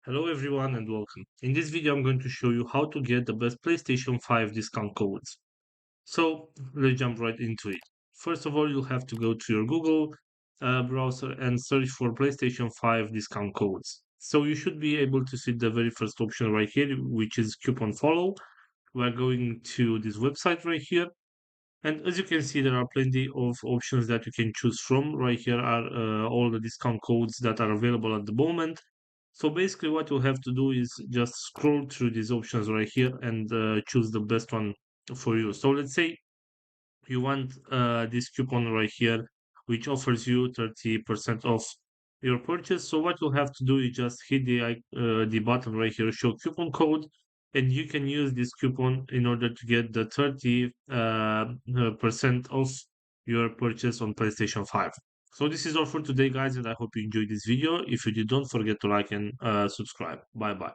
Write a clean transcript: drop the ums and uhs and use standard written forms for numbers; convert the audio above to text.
Hello everyone and welcome. In this video I'm going to show you how to get the best PlayStation 5 discount codes. So let's jump right into it. First of all, you have to go to your Google browser and search for PlayStation 5 discount codes. So you should be able to see the very first option right here, which is coupon follow. We're going to this website right here. And as you can see, there are plenty of options that you can choose from. Right here are all the discount codes that are available at the moment. So basically what you'll have to do is just scroll through these options right here and choose the best one for you. So let's say you want this coupon right here, which offers you 30% off your purchase. So what you'll have to do is just hit the button right here, show coupon code, and you can use this coupon in order to get the 30 percent off your purchase on PlayStation 5. So this is all for today, guys, and I hope you enjoyed this video. If you did, don't forget to like and subscribe. Bye bye.